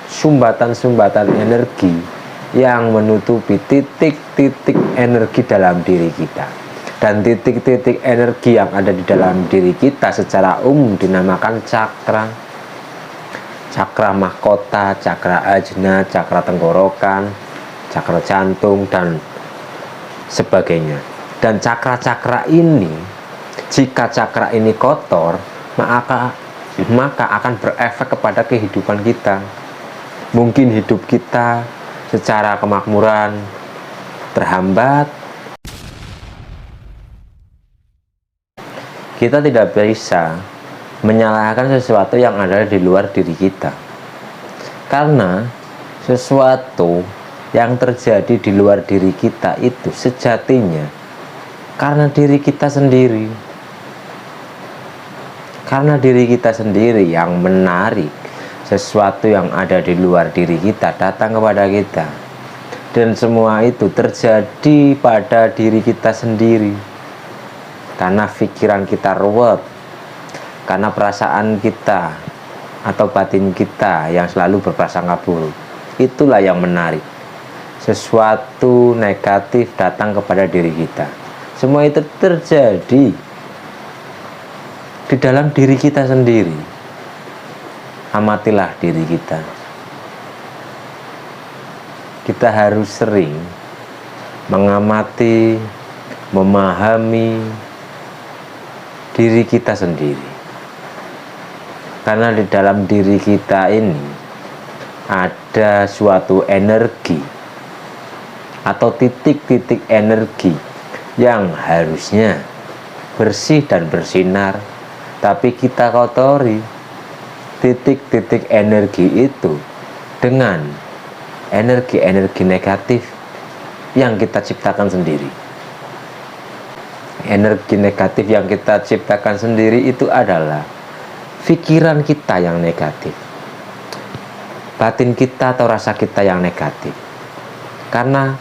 sumbatan-sumbatan energi yang menutupi titik-titik energi dalam diri kita. Dan titik-titik energi yang ada di dalam diri kita secara umum dinamakan cakra. Cakra mahkota, cakra ajna, cakra tenggorokan, cakra jantung, dan sebagainya. Dan cakra-cakra ini, jika cakra ini kotor, maka akan berefek kepada kehidupan kita. Mungkin hidup kita secara kemakmuran terhambat. Kita tidak bisa menyalahkan sesuatu yang ada di luar diri kita, karena sesuatu yang terjadi di luar diri kita itu sejatinya karena diri kita sendiri. Karena diri kita sendiri yang menarik sesuatu yang ada di luar diri kita datang kepada kita. Dan semua itu terjadi pada diri kita sendiri. Karena pikiran kita ruwet, karena perasaan kita atau batin kita yang selalu berprasangka buruk. Itulah yang menarik sesuatu negatif datang kepada diri kita. Semua itu terjadi di dalam diri kita sendiri. Amatilah diri kita. Kita harus sering mengamati, memahami diri kita sendiri. Karena di dalam diri kita ini ada suatu energi atau titik-titik energi yang harusnya bersih dan bersinar, tapi kita kotori titik-titik energi itu dengan energi-energi negatif yang kita ciptakan sendiri. Energi negatif yang kita ciptakan sendiri itu adalah pikiran kita yang negatif, batin kita atau rasa kita yang negatif. Karena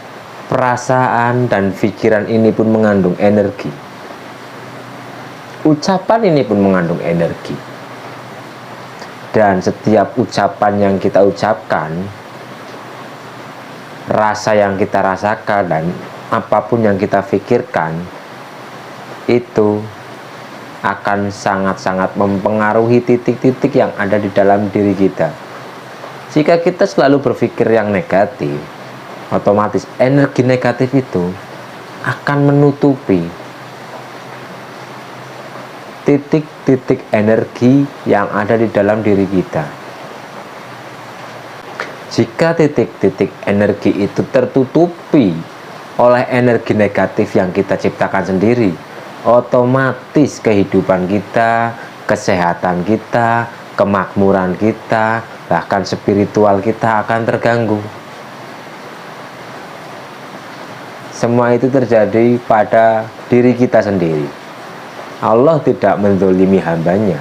perasaan dan pikiran ini pun mengandung energi, ucapan ini pun mengandung energi. Dan setiap ucapan yang kita ucapkan, rasa yang kita rasakan, dan apapun yang kita pikirkan itu akan sangat-sangat mempengaruhi titik-titik yang ada di dalam diri kita. Jika kita selalu berpikir yang negatif, otomatis energi negatif itu akan menutupi titik-titik energi yang ada di dalam diri kita. Jika titik-titik energi itu tertutupi oleh energi negatif yang kita ciptakan sendiri, otomatis kehidupan kita, kesehatan kita, kemakmuran kita, bahkan spiritual kita akan terganggu. Semua itu terjadi pada diri kita sendiri. Allah tidak mendolimi hambanya.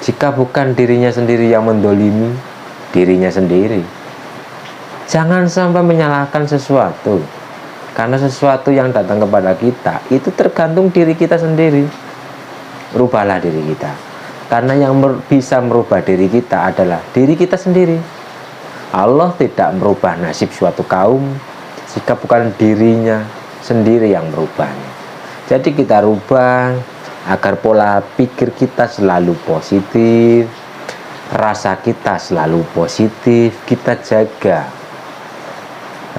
Jika bukan dirinya sendiri yang mendolimi dirinya sendiri, jangan sampai menyalahkan sesuatu. Karena sesuatu yang datang kepada kita itu tergantung diri kita sendiri. Rubahlah diri kita. Karena yang bisa merubah diri kita adalah diri kita sendiri. Allah tidak merubah nasib suatu kaum jika bukan dirinya sendiri yang merubahnya. Jadi kita rubah agar pola pikir kita selalu positif, rasa kita selalu positif. Kita jaga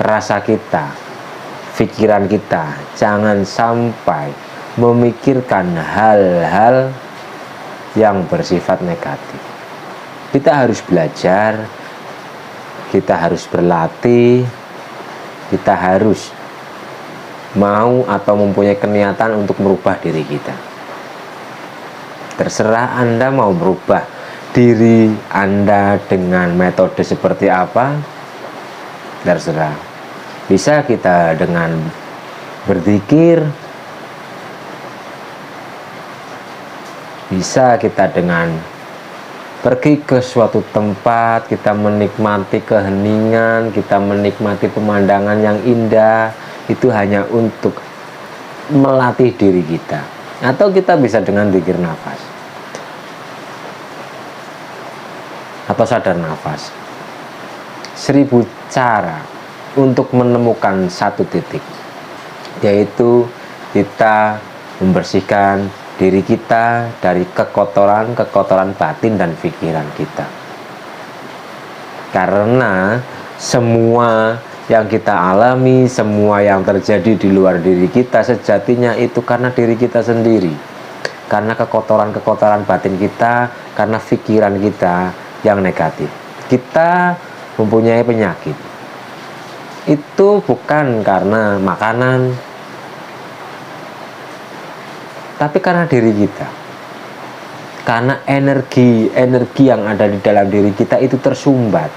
rasa kita, pikiran kita, jangan sampai memikirkan hal-hal yang bersifat negatif. Kita harus belajar, kita harus berlatih, kita harus mau atau mempunyai keniatan untuk merubah diri kita. Terserah Anda mau merubah diri Anda dengan metode seperti apa, terserah. Bisa kita dengan berzikir, bisa kita dengan pergi ke suatu tempat, kita menikmati keheningan, kita menikmati pemandangan yang indah. Itu hanya untuk melatih diri kita. Atau kita bisa dengan zikir nafas. atau sadar nafas. 1000 cara untuk menemukan satu titik, yaitu kita membersihkan diri kita dari kekotoran batin dan pikiran kita. Karena semua yang kita alami, semua yang terjadi di luar diri kita sejatinya itu karena diri kita sendiri. Karena kekotoran batin kita, karena pikiran kita yang negatif. Kita mempunyai penyakit. Itu bukan karena makanan, tapi karena diri kita. Karena energi yang ada di dalam diri kita itu tersumbat.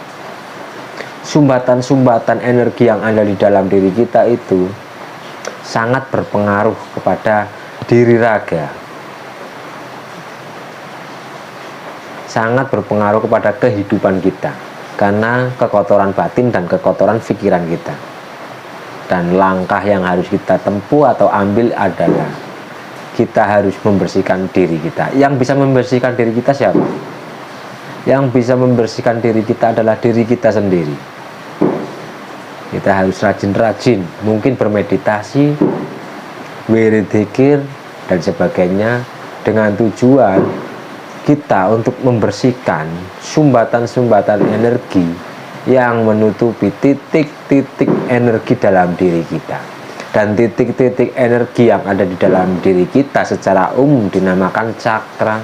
Sumbatan energi yang ada di dalam diri kita itu sangat berpengaruh kepada diri raga. Sangat berpengaruh kepada kehidupan kita. Karena kekotoran batin dan kekotoran pikiran kita. Dan langkah yang harus kita tempuh atau ambil adalah kita harus membersihkan diri kita. Yang bisa membersihkan diri kita siapa? Yang bisa membersihkan diri kita adalah diri kita sendiri. Kita harus rajin-rajin, mungkin bermeditasi, wirid dzikir dan sebagainya, dengan tujuan kita untuk membersihkan sumbatan energi yang menutupi titik-titik energi dalam diri kita. Dan titik-titik energi yang ada di dalam diri kita secara umum dinamakan cakra.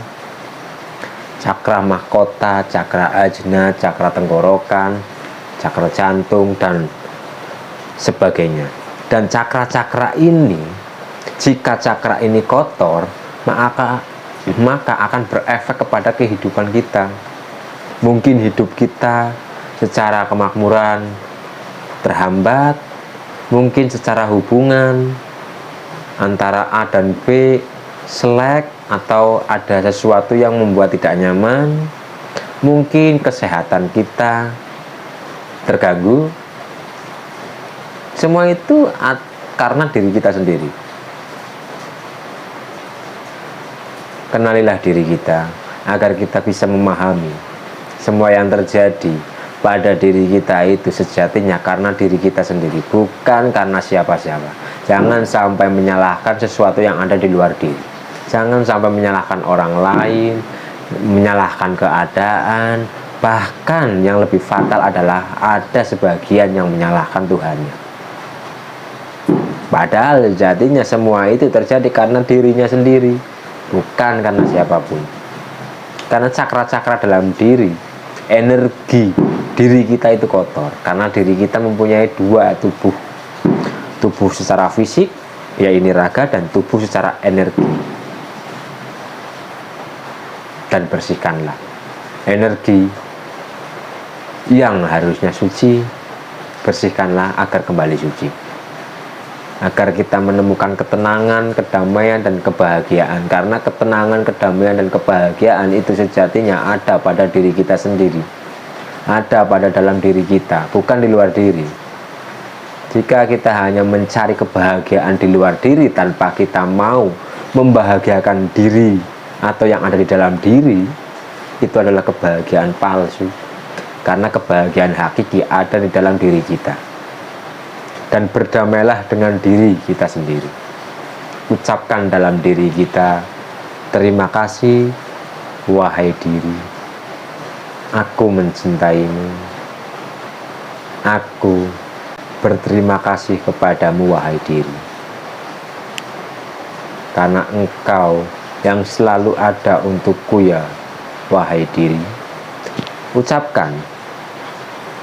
Cakra mahkota, cakra ajna, cakra tenggorokan, cakra jantung, dan sebagainya. Dan cakra-cakra ini, jika cakra ini kotor, maka akan berefek kepada kehidupan kita. Mungkin hidup kita secara kemakmuran terhambat, mungkin secara hubungan antara A dan B selek, atau ada sesuatu yang membuat tidak nyaman, mungkin kesehatan kita terganggu. Semua itu karena diri kita sendiri. Kenalilah diri kita agar kita bisa memahami semua yang terjadi pada diri kita itu sejatinya karena diri kita sendiri, bukan karena siapa-siapa. Jangan sampai menyalahkan sesuatu yang ada di luar diri. Jangan sampai menyalahkan orang lain, menyalahkan keadaan. Bahkan yang lebih fatal adalah ada sebagian yang menyalahkan Tuhannya. Padahal sejatinya semua itu terjadi karena dirinya sendiri, bukan karena siapapun. Karena cakra-cakra dalam diri, energi diri kita itu kotor. Karena diri kita mempunyai dua tubuh. Tubuh secara fisik, ya ini raga, dan tubuh secara energi. Dan bersihkanlah energi yang harusnya suci, bersihkanlah agar kembali suci. Agar kita menemukan ketenangan, kedamaian, dan kebahagiaan. Karena ketenangan, kedamaian, dan kebahagiaan itu sejatinya ada pada diri kita sendiri. Ada pada dalam diri kita, bukan di luar diri. Jika kita hanya mencari kebahagiaan di luar diri tanpa kita mau membahagiakan diri atau yang ada di dalam diri, itu adalah kebahagiaan palsu. Karena kebahagiaan hakiki ada di dalam diri kita. Dan berdamailah dengan diri kita sendiri. Ucapkan dalam diri kita, terima kasih wahai diri, aku mencintaimu. Aku berterima kasih kepadamu wahai diri, karena engkau yang selalu ada untukku ya wahai diri. Ucapkan,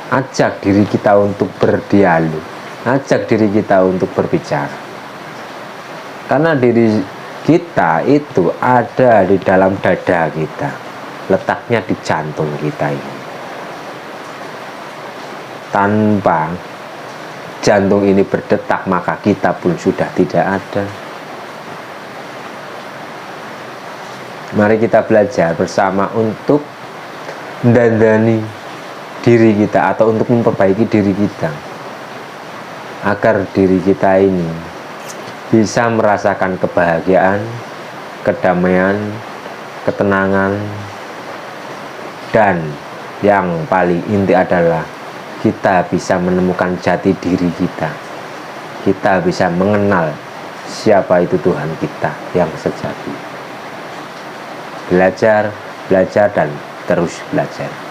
ajak diri kita untuk berdialog, ajak diri kita untuk berbicara. Karena diri kita itu ada di dalam dada kita, letaknya di jantung kita ini. Tanpa jantung ini berdetak, maka kita pun sudah tidak ada. Mari kita belajar bersama untuk mendandani diri kita atau untuk memperbaiki diri kita, agar diri kita ini bisa merasakan kebahagiaan, kedamaian, ketenangan, dan Yang paling inti adalah kita bisa menemukan jati diri kita. Kita bisa mengenal siapa itu Tuhan kita yang sejati. Belajar, dan terus belajar.